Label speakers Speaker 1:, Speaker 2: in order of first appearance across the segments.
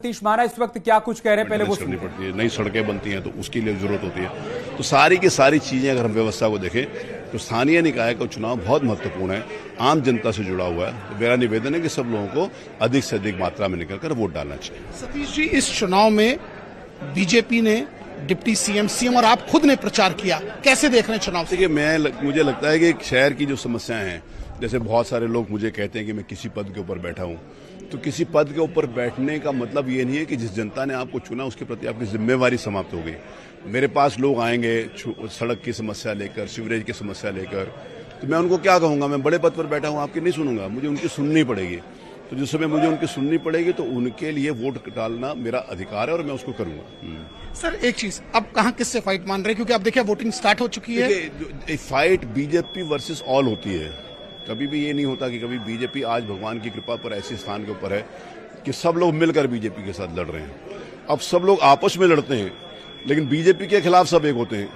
Speaker 1: सतीश महाना इस वक्त क्या कुछ कह रहे हैं, पहले वो
Speaker 2: करनी पड़ती है। नई सड़कें बनती हैं तो उसके लिए जरूरत होती है। तो सारी की सारी चीजें अगर हम व्यवस्था को देखें तो स्थानीय निकाय का चुनाव बहुत महत्वपूर्ण है, आम जनता से जुड़ा हुआ है। तो मेरा निवेदन है कि सब लोगों को अधिक से अधिक मात्रा में निकलकर वोट डालना चाहिए।
Speaker 3: सतीश जी, इस चुनाव में बीजेपी ने डिप्टी सीएम और आप खुद ने प्रचार किया, कैसे देख रहे हैं चुनाव?
Speaker 2: देखिए, मुझे लगता है कि शहर की जो समस्याएं हैं, जैसे बहुत सारे लोग मुझे कहते हैं कि मैं किसी पद के ऊपर बैठा हूं, तो किसी पद के ऊपर बैठने का मतलब ये नहीं है कि जिस जनता ने आपको चुना उसके प्रति आपकी जिम्मेवारी समाप्त हो गई। मेरे पास लोग आएंगे सड़क की समस्या लेकर, सीवरेज की समस्या लेकर, तो मैं उनको क्या कहूंगा, मैं बड़े पद पर बैठा हूं, आपकी नहीं सुनूंगा, मुझे उनकी सुननी पड़ेगी। तो जिस समय मुझे उनकी सुननी पड़ेगी तो उनके लिए वोट डालना मेरा अधिकार है और मैं उसको करूंगा।
Speaker 3: सर, एक चीज, अब कहां किससे फाइट मान रहे हैं, क्योंकि अब देखिए वोटिंग स्टार्ट हो चुकी है।
Speaker 2: फाइट बीजेपी वर्सेस ऑल होती है। कभी भी ये नहीं होता कि कभी बीजेपी, आज भगवान की कृपा पर ऐसे स्थान के ऊपर है कि सब लोग मिलकर बीजेपी के साथ लड़ रहे हैं। अब सब लोग आपस में लड़ते हैं, लेकिन बीजेपी के खिलाफ सब एक होते हैं।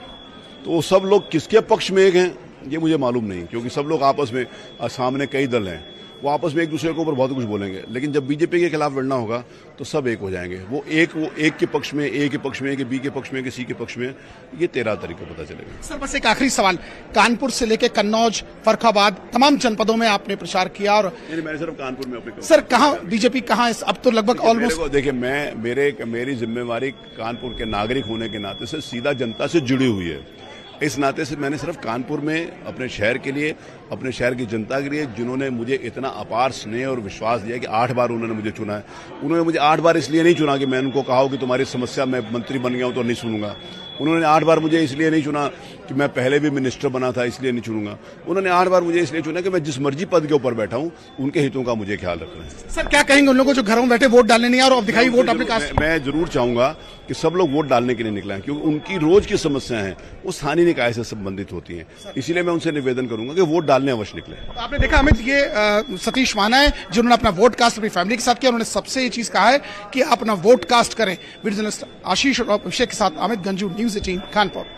Speaker 2: तो वो सब लोग किसके पक्ष में एक हैं ये मुझे मालूम नहीं, क्योंकि सब लोग आपस में, सामने कई दल हैं, वो आपस में एक दूसरे के ऊपर बहुत कुछ बोलेंगे, लेकिन जब बीजेपी के खिलाफ लड़ना होगा तो सब एक हो जाएंगे। वो एक के पक्ष में, ए के पक्ष में, बी के पक्ष में, सी के पक्ष में, ये 13 तारीख को पता चलेगा।
Speaker 3: सर, बस एक आखिरी सवाल, कानपुर से लेकर कन्नौज, फर्रुखाबाद, तमाम जनपदों में आपने प्रचार किया और
Speaker 2: मैंने सिर्फ कानपुर में अपने
Speaker 3: सर कहाँ बीजेपी कहाँ, अब तो लगभग ऑलमोस्ट।
Speaker 2: देखिए, मेरी जिम्मेवारी कानपुर के नागरिक होने के नाते से सीधा जनता से जुड़ी हुई है। इस नाते से मैंने सिर्फ कानपुर में अपने शहर के लिए, अपने शहर की जनता के लिए, जिन्होंने मुझे इतना अपार स्नेह और विश्वास दिया कि 8 बार उन्होंने मुझे चुना है। उन्होंने मुझे 8 बार इसलिए नहीं चुना कि मैं उनको कहा हो कि तुम्हारी समस्या, मैं मंत्री बन गया हूं तो नहीं सुनूंगा। उन्होंने 8 बार मुझे इसलिए नहीं चुना कि मैं पहले भी मिनिस्टर बना था इसलिए नहीं चुनूंगा। उन्होंने 8 बार मुझे इसलिए चुना कि मैं जिस मर्जी पद के ऊपर बैठा हूं उनके हितों का मुझे ख्याल रखना है।
Speaker 3: सर, क्या कहेंगे उन लोगों को जो घरों में बैठे वोट डालने नहीं आ रहे और दिखाई वोट आपने कहा?
Speaker 2: मैं जरूर चाहूंगा कि सब लोग वोट डालने के लिए निकलें, क्योंकि उनकी रोज की समस्याएं हैं वो स्थानीय निकाय से संबंधित होती हैं। इसीलिए मैं उनसे निवेदन करूंगा कि वोट डालने अवश्य निकले।
Speaker 3: तो आपने देखा अमित, ये सतीश महाना है जिन्होंने अपना वोट कास्ट अपनी फैमिली के साथ किया। उन्होंने सबसे ये चीज कहा है कि अपना वोट कास्ट करें। वीडियो जर्नलिस्ट आशीष और अभिषेक के साथ अमित गंजू, न्यूज़ 18 कानपुर।